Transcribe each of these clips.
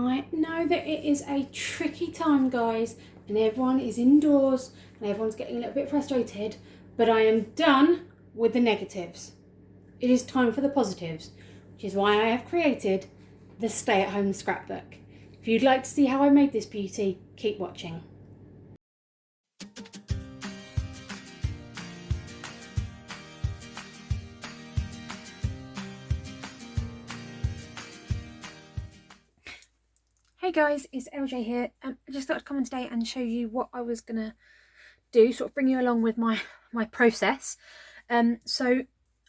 I know that it is a tricky time, guys, and everyone is indoors and everyone's getting a little bit frustrated, but I am done with the negatives. It is time for the positives, which is why I have created the Stay At Home Scrapbook. If you'd like to see how I made this beauty, keep watching. Hey guys, it's LJ here. I just thought I'd come in today and show you what I was going to do, sort of bring you along with my process. So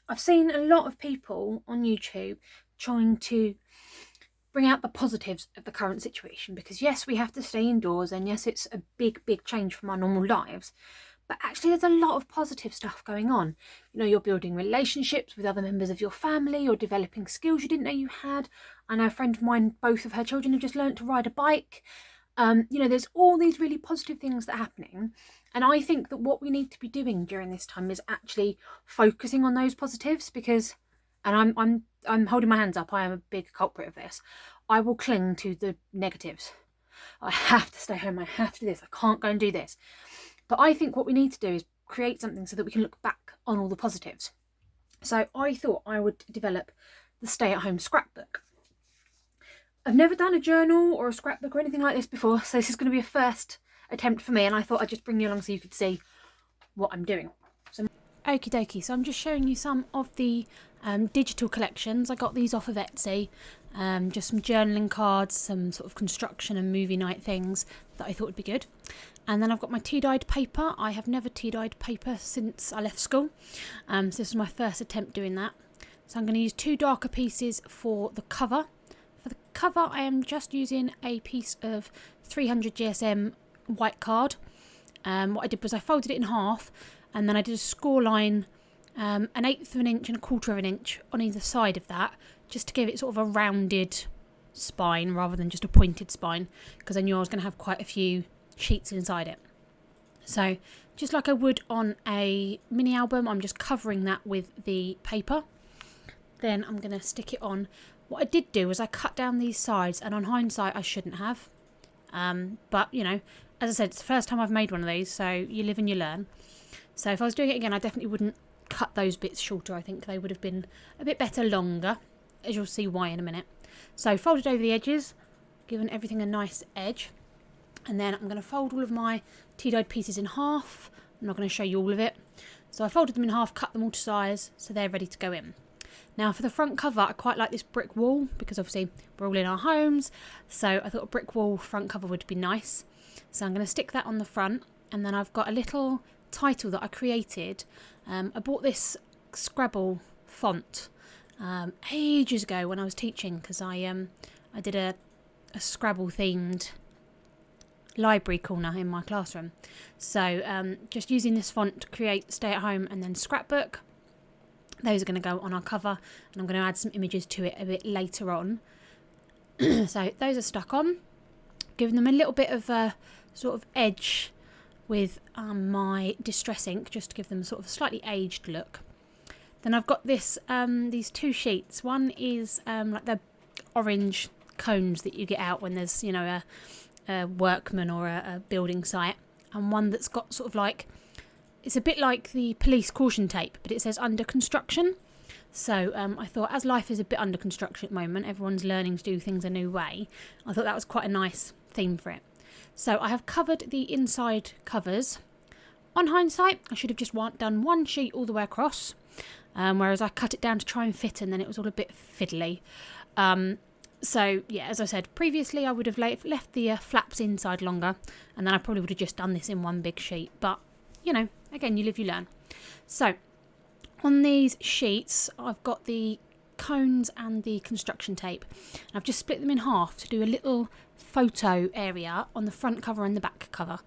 I've seen a lot of people on YouTube trying to bring out the positives of the current situation, because yes, we have to stay indoors, and yes, it's a big change from our normal lives, but actually there's a lot of positive stuff going on. You know, you're building relationships with other members of your family, you're developing skills you didn't know you had. I know a friend of mine, both of her children have just learned to ride a bike. You know, there's all these really positive things that are happening, and I think that what we need to be doing during this time is actually focusing on those positives, because, and I'm holding my hands up, I am a big culprit of this. I will cling to the negatives. I have to stay home, I have to do this, I can't go and do this. But I think what we need to do is create something so that we can look back on all the positives. So I thought I would develop the Stay At Home Scrapbook. I've never done a journal or a scrapbook or anything like this before, so this is going to be a first attempt for me, and I thought I'd just bring you along so you could see what I'm doing. So, okie dokie, so I'm just showing you some of the digital collections. I got these off of Etsy, just some journaling cards, some sort of construction and movie night things that I thought would be good. And then I've got my tea-dyed paper. I have never tea-dyed paper since I left school, so this is my first attempt doing that. So I'm going to use two darker pieces for the cover. For the cover, I am just using a piece of 300 GSM white card. What I did was I folded it in half, and then I did a score line, 1/8 of an inch and 1/4 of an inch on either side of that, just to give it sort of a rounded spine rather than just a pointed spine, because I knew I was going to have quite a few sheets inside it. So just like I would on a mini album, I'm just covering that with the paper. Then I'm going to stick it on. What I did do was I cut down these sides, and on hindsight I shouldn't have, but you know, as I said, it's the first time I've made one of these, so you live and you learn. So if I was doing it again, I definitely wouldn't cut those bits shorter. I think they would have been a bit better longer, as you'll see why in a minute. So folded over the edges, giving everything a nice edge. And then I'm going to fold all of my tea-dyed pieces in half. I'm not going to show you all of it. So I folded them in half, cut them all to size, so they're ready to go in. Now for the front cover, I quite like this brick wall, because obviously we're all in our homes, so I thought a brick wall front cover would be nice. So I'm going to stick that on the front, and then I've got a little title that I created. I bought this Scrabble font ages ago when I was teaching, because I did a Scrabble themed library corner in my classroom. So just using this font to create Stay At Home and then Scrapbook. Those are going to go on our cover, and I'm going to add some images to it a bit later on. So those are stuck on, giving them a little bit of a sort of edge with my Distress ink, just to give them sort of a slightly aged look. Then I've got this these two sheets. One is like the orange cones that you get out when there's, you know, a workman or a building site, and one that's got sort of like, it's a bit like the police caution tape, but it says under construction. So I thought, as life is a bit under construction at the moment, everyone's learning to do things a new way, I thought that was quite a nice theme for it. So I have covered the inside covers. On hindsight, I should have just done one sheet all the way across, whereas I cut it down to try and fit, and then it was all a bit fiddly. So yeah, as I said previously, I would have left the flaps inside longer, and then I probably would have just done this in one big sheet. But, you know, again, you live, you learn. So on these sheets, I've got the cones and the construction tape. I've just split them in half to do a little photo area on the front cover and the back cover.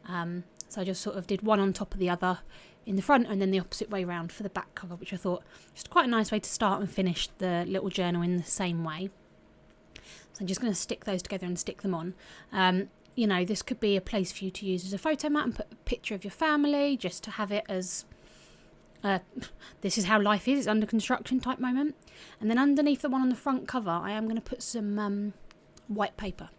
So I just sort of did one on top of the other in the front, and then the opposite way round for the back cover, which I thought just quite a nice way to start and finish the little journal in the same way. So I'm just going to stick those together and stick them on. You know, this could be a place for you to use as a photo mat and put a picture of your family, just to have it as this is how life is, it's under construction type moment. And then underneath the one on the front cover, I am going to put some white paper.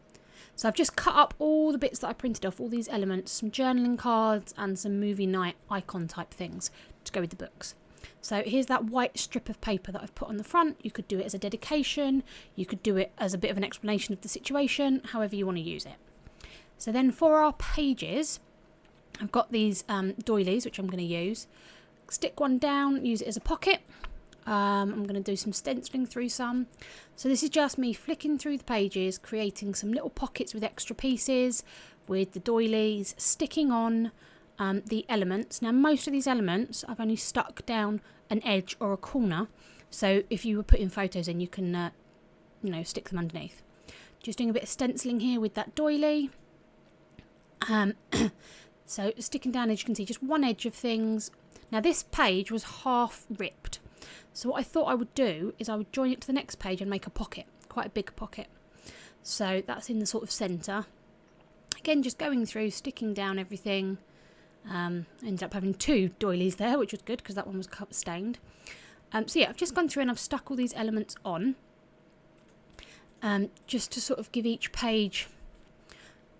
So I've just cut up all the bits that I printed off, all these elements, some journaling cards and some movie night icon type things to go with the books. So here's that white strip of paper that I've put on the front. You could do it as a dedication, you could do it as a bit of an explanation of the situation, however you want to use it. So then for our pages, I've got these doilies, which I'm going to use. Stick one down, use it as a pocket. I'm going to do some stenciling through some. So this is just me flicking through the pages, creating some little pockets with extra pieces, with the doilies, sticking on the elements. Now most of these elements I've only stuck down an edge or a corner. So if you were putting photos in, you can, stick them underneath. Just doing a bit of stenciling here with that doily. So sticking down, as you can see, just one edge of things. Now this page was half ripped. So what I thought I would do is I would join it to the next page and make a pocket, quite a big pocket. So that's in the sort of centre. Again, just going through, sticking down everything. Ended up having two doilies there, which was good because that one was stained. So yeah, I've just gone through and I've stuck all these elements on. Just to sort of give each page,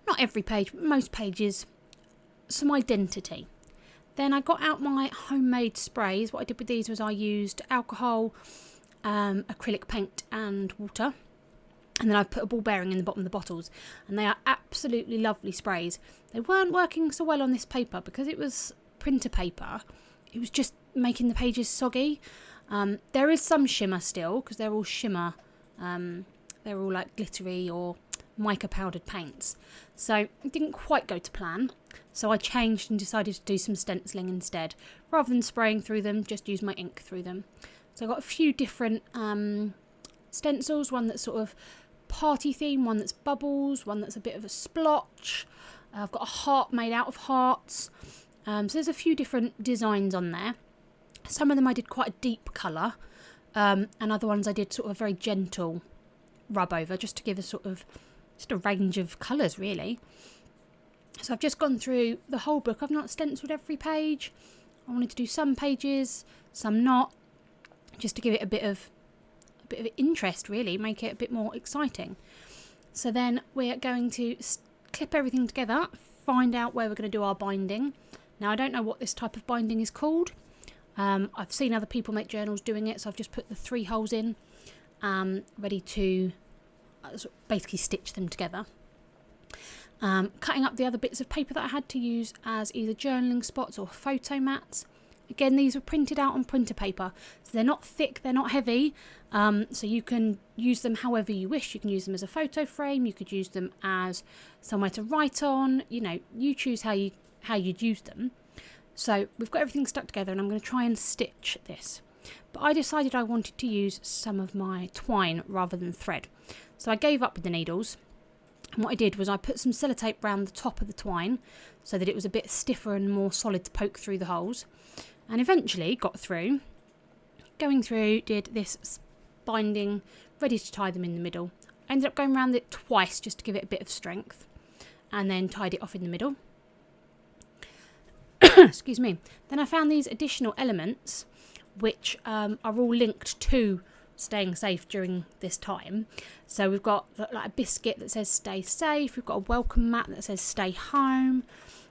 not every page, but most pages, some identity. Then I got out my homemade sprays. What I did with these was I used alcohol, acrylic paint and water. And then I've put a ball bearing in the bottom of the bottles. And they are absolutely lovely sprays. They weren't working so well on this paper because it was printer paper. It was just making the pages soggy. There is some shimmer still because they're all shimmer. They're all like glittery or mica powdered paints. So it didn't quite go to plan. So I changed and decided to do some stenciling instead. Rather than spraying through them, just use my ink through them. So I've got a few different stencils. One that's sort of party theme, one that's bubbles, one that's a bit of a splotch. I've got a heart made out of hearts. So there's a few different designs on there. Some of them I did quite a deep colour. And other ones I did sort of a very gentle rub over, just to give a sort of just a range of colours really. So I've just gone through the whole book. I've not stenciled every page. I wanted to do some pages, some not, just to give it a bit of interest really, make it a bit more exciting. So then we're going to clip everything together, find out where we're going to do our binding. Now I don't know what this type of binding is called. I've seen other people make journals doing it, so I've just put the 3 holes in, ready to basically stitch them together. Cutting up the other bits of paper that I had to use as either journaling spots or photo mats. Again, these were printed out on printer paper, so they're not thick, they're not heavy, so you can use them however you wish. You can use them as a photo frame, you could use them as somewhere to write on, you choose how you'd use them. So we've got everything stuck together and I'm going to try and stitch this. But I decided I wanted to use some of my twine rather than thread. So I gave up with the needles. And what I did was I put some sellotape around the top of the twine so that it was a bit stiffer and more solid to poke through the holes. And eventually got through. Going through, did this binding, ready to tie them in the middle. I ended up going around it twice just to give it a bit of strength. And then tied it off in the middle. Excuse me. Then I found these additional elements which are all linked to staying safe during this time. So we've got like a biscuit that says stay safe, we've got a welcome mat that says stay home,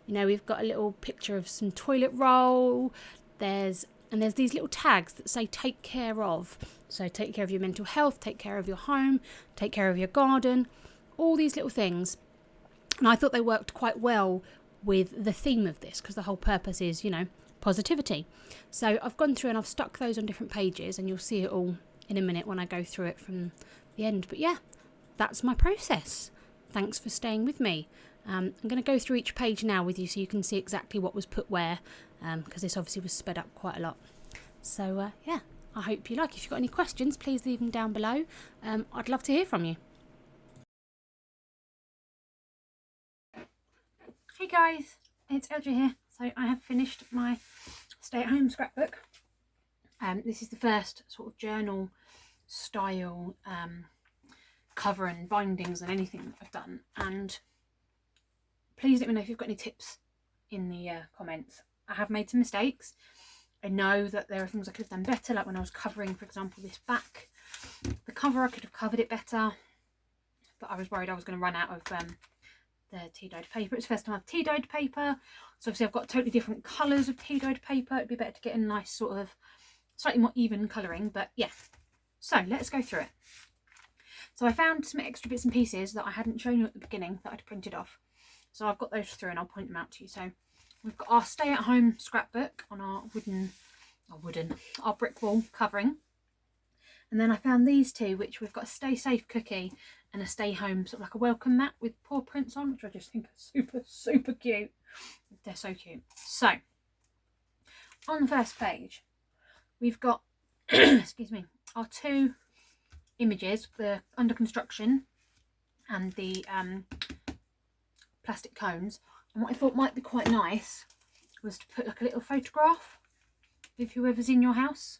we've got a little picture of some toilet roll, there's these little tags that say take care of. So take care of your mental health, take care of your home, take care of your garden, all these little things. And I thought they worked quite well with the theme of this because the whole purpose is, positivity. So I've gone through and I've stuck those on different pages and you'll see it all in a minute when I go through it from the end. But yeah, that's my process. Thanks for staying with me. I'm going to go through each page now with you so you can see exactly what was put where, because this obviously was sped up quite a lot. So yeah, I hope you like. If you've got any questions, please leave them down below. I'd love to hear from you. Hey guys, it's LJ here. So I have finished my Stay At Home Scrapbook. This is the first sort of journal style cover and bindings and anything that I've done. And please let me know if you've got any tips in the comments. I have made some mistakes. I know that there are things I could have done better, like when I was covering, for example, this back. The cover, I could have covered it better. But but I was worried I was going to run out of the tea dyed paper. It's the first time I've tea dyed paper, so obviously I've got totally different colours of tea dyed paper. It'd be better to get a nice sort of slightly more even colouring, but yeah. So let's go through it. So I found some extra bits and pieces that I hadn't shown you at the beginning that I'd printed off. So I've got those through and I'll point them out to you. So we've got our Stay At Home scrapbook on our our brick wall covering. And then I found these two, which we've got a Stay Safe cookie and a Stay Home, sort of like a welcome mat with paw prints on, which I just think are super, super cute. They're so cute. So on the first page, we've got, excuse me, our two images, the under construction and the plastic cones. And what I thought might be quite nice was to put like a little photograph of whoever's in your house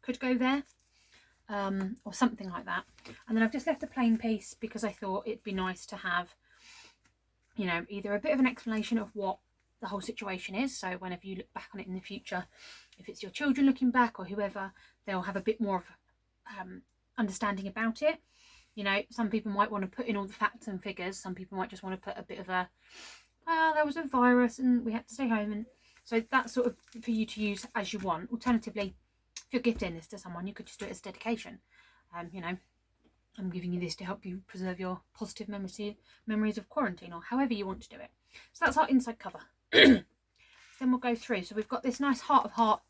could go there, or something like that. And then I've just left a plain piece because I thought it'd be nice to have, you know, either a bit of an explanation of what the whole situation is, so whenever you look back on it in the future, if it's your children looking back or whoever, they'll have a bit more of understanding about it. You know, some people might want to put in all the facts and figures, some people might just want to put a bit of a, there was a virus and we had to stay home, and so that's sort of for you to use as you want. Alternatively, if you're gifting this to someone, you could just do it as dedication. You know, I'm giving you this to help you preserve your positive memories of quarantine, or however you want to do it. So that's our inside cover. Then we'll go through. So we've got this nice heart of heart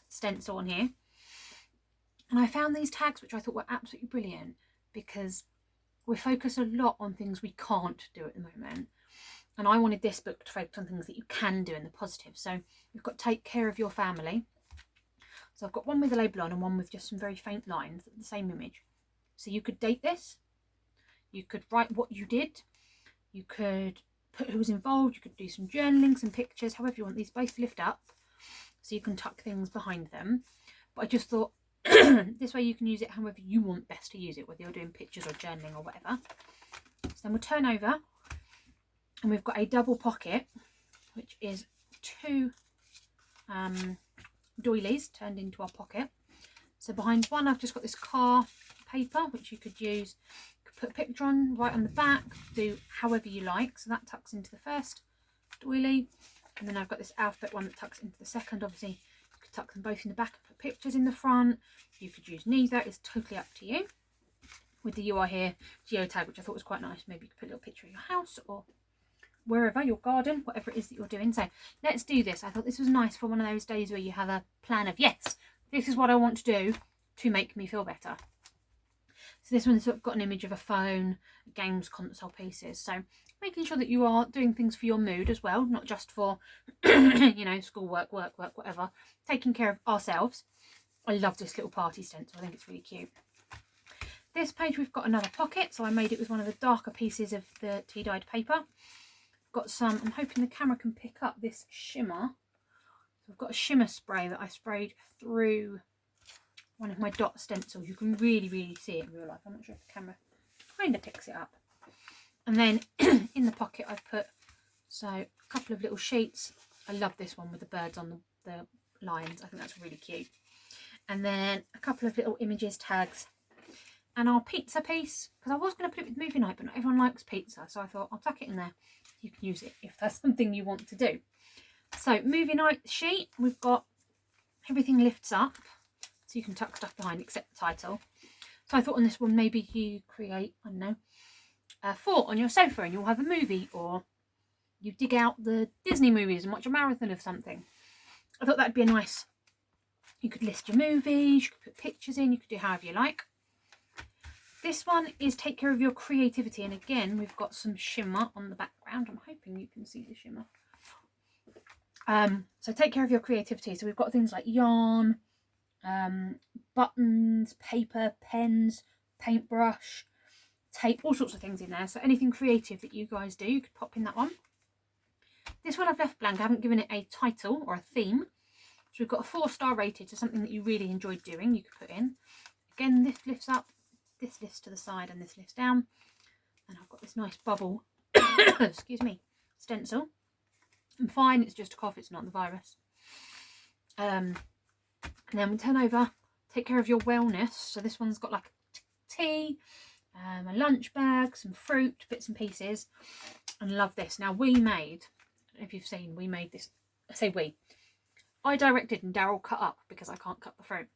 stencil on here, and I found these tags which I thought were absolutely brilliant because we focus a lot on things we can't do at the moment, and I wanted this book to focus on things that you can do in the positive. So we've got take care of your family. So I've got one with a label on and one with just some very faint lines, the same image. So you could date this, you could write what you did, you could put who was involved, you could do some journaling, some pictures, however you want. These both lift up so you can tuck things behind them. But I just thought this way you can use it however you want best to use it, whether you're doing pictures or journaling or whatever. So then we'll turn over and we've got a double pocket, which is two doilies turned into our pocket. So behind one I've just got this car paper which you could use. You could put a picture on right on the back, do however you like. So that tucks into the first doily, and then I've got this alphabet one that tucks into the second. Obviously you could tuck them both in the back and put pictures in the front. You could use neither, it's totally up to you. With the "You Are Here" geotag, which I thought was quite nice. Maybe you could put a little picture of your house or wherever, your garden, whatever it is that you're doing. So let's do this. I thought this was nice for one of those days where you have a plan of, yes, this is what I want to do to make me feel better. So this one's sort of got an image of a phone, games console pieces. So making sure that you are doing things for your mood as well, not just for, you know, schoolwork, work, whatever. Taking care of ourselves. I love this little party stencil. I think it's really cute. This page we've got another pocket. So I made it with one of the darker pieces of the tea dyed paper. Got some, I'm hoping the camera can pick up this shimmer. So I've got a shimmer spray that I sprayed through one of my dot stencils. You can really, really see it in real life. I'm not sure if the camera kind of picks it up. And then in the pocket I've put a couple of little sheets. I love this one with the birds on the lines. I think that's really cute. And then a couple of little images, tags, and our pizza piece, because I was going to put it with movie night, but not everyone likes pizza, so I thought I'll tuck it in there. You can use it if that's something you want to do. So movie night sheet, we've got everything lifts up, so you can tuck stuff behind except the title. So I thought on this one maybe you create, I don't know, a fort on your sofa and you'll have a movie, or you dig out the Disney movies and watch a marathon of something. I thought that'd be a nice, you could list your movies, you could put pictures in, you could do however you like. This one is take care of your creativity, and again we've got some shimmer on the background. I'm hoping you can see the shimmer. So take care of your creativity. So we've got things like yarn, buttons, paper, pens, paintbrush, tape, all sorts of things in there. So anything creative that you guys do, you could pop in that one. This one I've left blank. I haven't given it a title or a theme. So we've got a 4-star rated, so something that you really enjoyed doing, you could put in. Again, this lifts up, this lifts to the side, and this lifts down. And I've got this nice bubble, excuse me, stencil. I'm fine, it's just a cough, it's not the virus. And then we turn over, take care of your wellness. So this one's got like tea, a lunch bag, some fruit, bits and pieces, and love this. Now we made, if you've seen, we made this, I say we, I directed and Daryl cut up because I can't cut the fruit.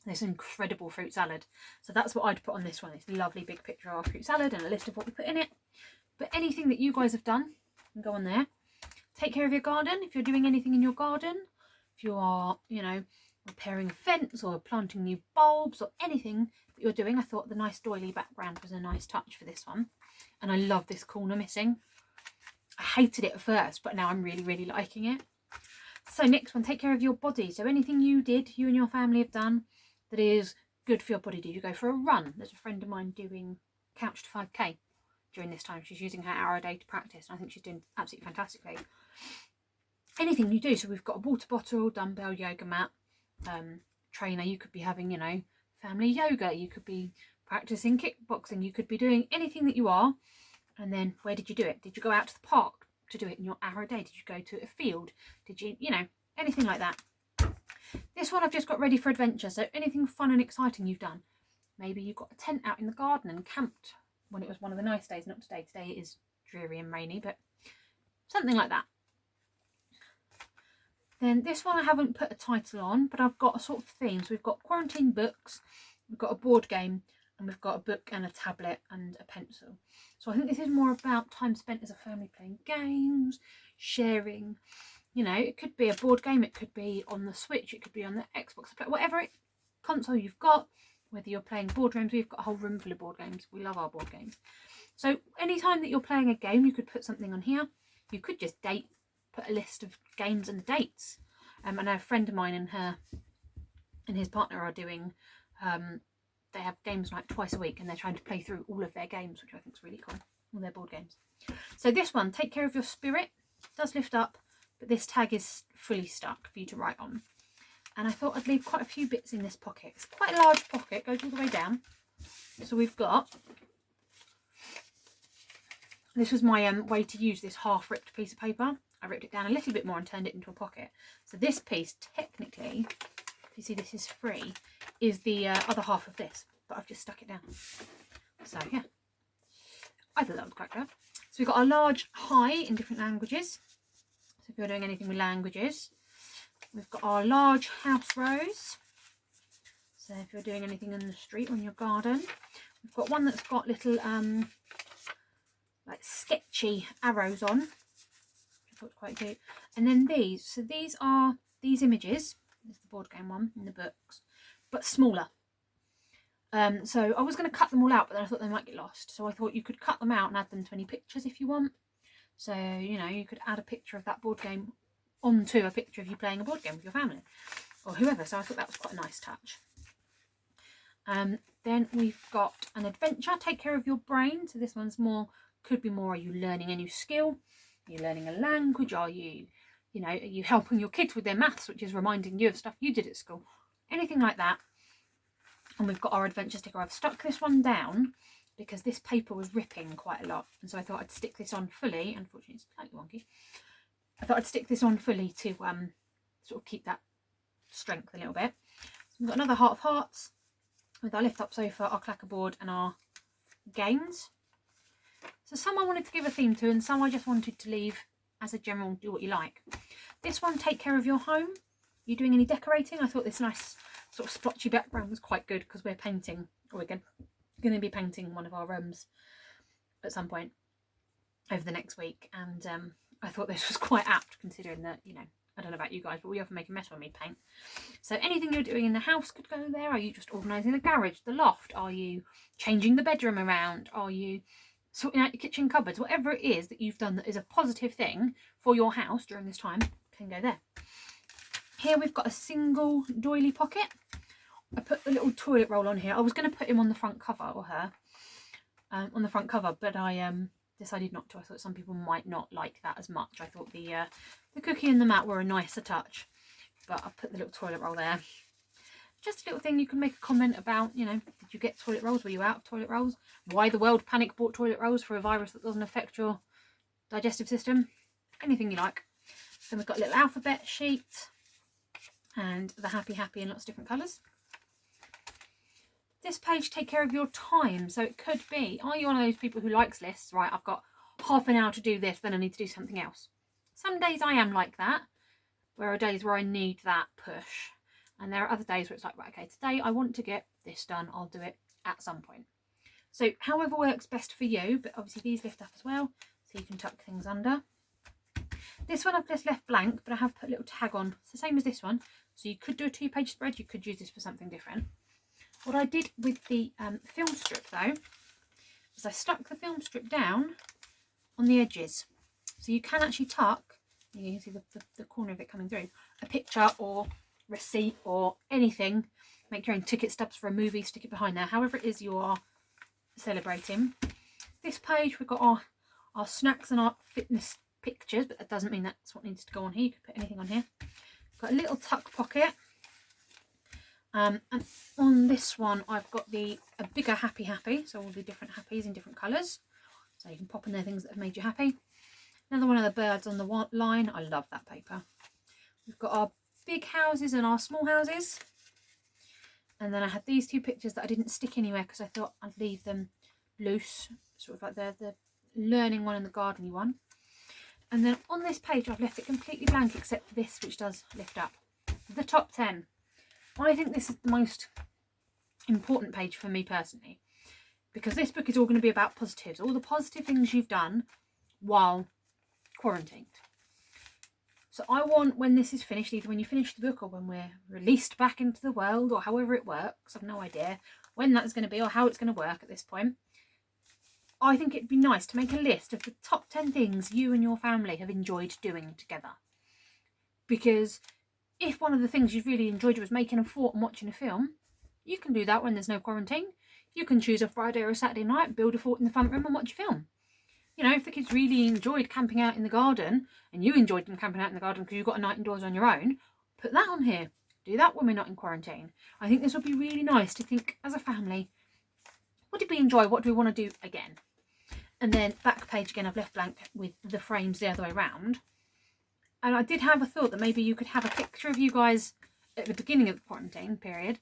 This incredible fruit salad. So that's what I'd put on this one, this lovely big picture of our fruit salad and a list of what we put in it. But anything that you guys have done can go on there. Take care of your garden. If you're doing anything in your garden, if you are, you know, repairing a fence or planting new bulbs or anything that you're doing, I thought the nice doily background was a nice touch for this one. And I love this corner missing. I hated it at first, but now I'm really, really liking it. So next one, take care of your body. So anything you did, you and your family have done that is good for your body. Did you go for a run? There's a friend of mine doing couch to 5k during this time. She's using her hour a day to practice, and I think she's doing absolutely fantastically. Anything you do, so we've got a water bottle, dumbbell, yoga mat, trainer. You could be having, you know, family yoga, you could be practicing kickboxing, you could be doing anything that you are. And then where did you do it? Did you go out to the park to do it in your hour a day? Did you go to a field? Did you, you know, anything like that? This one I've just got ready for adventure. So anything fun and exciting you've done. Maybe you got a tent out in the garden and camped when it was one of the nice days. Not today. Today it is dreary and rainy, but something like that. Then this one I haven't put a title on, but I've got a sort of theme. So we've got quarantine books, we've got a board game, and we've got a book and a tablet and a pencil. So I think this is more about time spent as a family playing games, sharing. You know, it could be a board game, it could be on the Switch, it could be on the Xbox, whatever console you've got, whether you're playing board games. We've got a whole room full of board games. We love our board games. So anytime that you're playing a game, you could put something on here. You could just put a list of games and dates. I know a friend of mine and his partner are doing, they have games like twice a week, and they're trying to play through all of their games, which I think is really cool, all their board games. So this one, take care of your spirit, does lift up, but this tag is fully stuck for you to write on. And I thought I'd leave quite a few bits in this pocket. It's quite a large pocket, goes all the way down. So we've got, this was my way to use this half ripped piece of paper. I ripped it down a little bit more and turned it into a pocket. So this piece, technically, if you see this is free, is the other half of this, but I've just stuck it down. So yeah, I thought that was quite clever. So we've got our large hi in different languages. So if you're doing anything with languages, we've got our large house rose. So if you're doing anything in the street or in your garden, we've got one that's got little like sketchy arrows on, which I thought was quite cute. And then these, so these are these images. There's the board game one in the books, but smaller. So I was going to cut them all out, but then I thought they might get lost. So I thought you could cut them out and add them to any pictures if you want. So, you know, you could add a picture of that board game onto a picture of you playing a board game with your family or whoever. So I thought that was quite a nice touch. Then we've got an adventure, take care of your brain. So this one's more, could be more, are you learning a new skill? Are you learning a language? Are you, you know, are you helping your kids with their maths, which is reminding you of stuff you did at school? Anything like that. And we've got our adventure sticker. I've stuck this one down because this paper was ripping quite a lot. And so I thought I'd stick this on fully. Unfortunately, it's slightly wonky. I thought I'd stick this on fully to sort of keep that strength a little bit. So we've got another heart of hearts with our lift up sofa, our clackerboard and our games. So some I wanted to give a theme to and some I just wanted to leave as a general do what you like. This one, take care of your home. Are you doing any decorating? I thought this nice sort of splotchy background was quite good because we're painting, or we're going to be painting one of our rooms at some point over the next week. And I thought this was quite apt considering that, you know, I don't know about you guys, but we often make a mess when we paint. So anything you're doing in the house could go there. Are you just organising the garage, the loft? Are you changing the bedroom around? Are you sorting out your kitchen cupboards? Whatever it is that you've done that is a positive thing for your house during this time can go there. Here we've got a single doily pocket. I put the little toilet roll on here. I was going to put him on the front cover, or her, on the front cover, but I decided not to. I thought some people might not like that as much. I thought the cookie and the mat were a nicer touch, but I put the little toilet roll there. Just a little thing you can make a comment about, you know, did you get toilet rolls? Were you out of toilet rolls? Why the world panic bought toilet rolls for a virus that doesn't affect your digestive system? Anything you like. Then we've got a little alphabet sheet and the happy in lots of different colours. this page take care of your time. So it could be, are you one of those people who likes lists? Right, I've got half an hour to do this, then I need to do something else. Some days I am like that. There are days where I need that push. And there are other days where it's like, right, okay, today I want to get this done. I'll do it at some point. So however works best for you, but obviously these lift up as well, so you can tuck things under. This one I've just left blank, but I have put a little tag on. It's the same as this one. So you could do a 2-page spread. You could use this for something different. What I did with the film strip though, is I stuck the film strip down on the edges. So you can actually tuck, you can see the corner of it coming through, a picture or receipt or anything. Make your own ticket stubs for a movie, stick it behind there, however it is you are celebrating. This page we've got our snacks and our fitness pictures, but that doesn't mean that's what needs to go on here. You could put anything on here. Got a little tuck pocket, and on this one I've got a bigger happy, so all the different happies in different colours, so you can pop in there things that have made you happy. Another one of the birds on the line. I love that paper. We've got our big houses and our small houses, and then I had these 2 pictures that I didn't stick anywhere because I thought I'd leave them loose, sort of like the learning one and the gardening one. And then on this page I've left it completely blank except for this, which does lift up. The top 10. I think this is the most important page for me personally, because this book is all going to be about positives, all the positive things you've done while quarantined. So I want, when this is finished, either when you finish the book or when we're released back into the world, or however it works, I've no idea when that's going to be or how it's going to work at this point. I think it'd be nice to make a list of the top 10 things you and your family have enjoyed doing together. Because if one of the things you've really enjoyed was making a fort and watching a film, you can do that when there's no quarantine. You can choose a Friday or a Saturday night, build a fort in the front room and watch a film. You know, if the kids really enjoyed camping out in the garden, and you enjoyed them camping out in the garden because you've got a night indoors on your own, put that on here. Do that when we're not in quarantine. I think this would be really nice to think as a family, what did we enjoy? What do we want to do again? And then back page again, I've left blank with the frames the other way around. And I did have a thought that maybe you could have a picture of you guys at the beginning of the quarantine period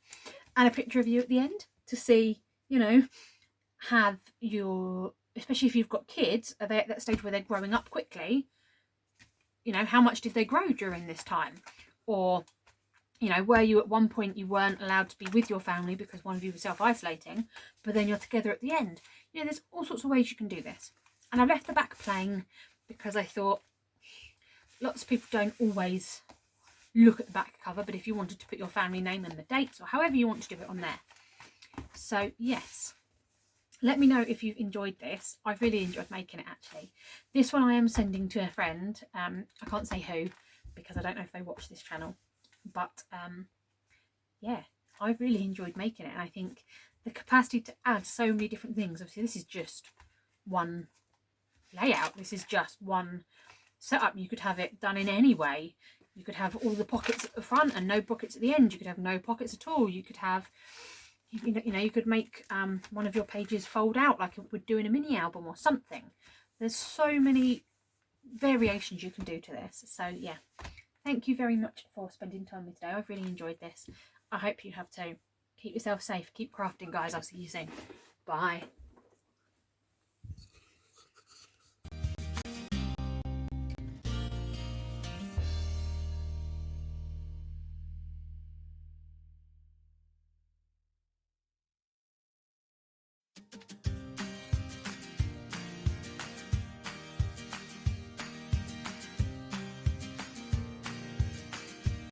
and a picture of you at the end to see, you know, have your, especially if you've got kids, are they at that stage where they're growing up quickly? You know, how much did they grow during this time? Or, you know, were you at one point you weren't allowed to be with your family because one of you was self-isolating, but then you're together at the end? You know, there's all sorts of ways you can do this. And I've left the back plain because I thought lots of people don't always look at the back cover, but if you wanted to put your family name and the dates or however you want to do it on there. So yes, let me know if you've enjoyed this. I've really enjoyed making it actually. This one I am sending to a friend. I can't say who because I don't know if they watch this channel, but yeah, I've really enjoyed making it, and I think the capacity to add so many different things. Obviously this is just one layout, this is just one setup. You could have it done in any way. You could have all the pockets at the front and no pockets at the end. You could have no pockets at all. You could have, you know, you could make one of your pages fold out like it would do in a mini album or something. There's so many variations you can do to this. So yeah, thank you very much for spending time with me today. I've really enjoyed this. I hope you have too. Keep yourself safe. Keep crafting, guys. I'll see you soon. Bye.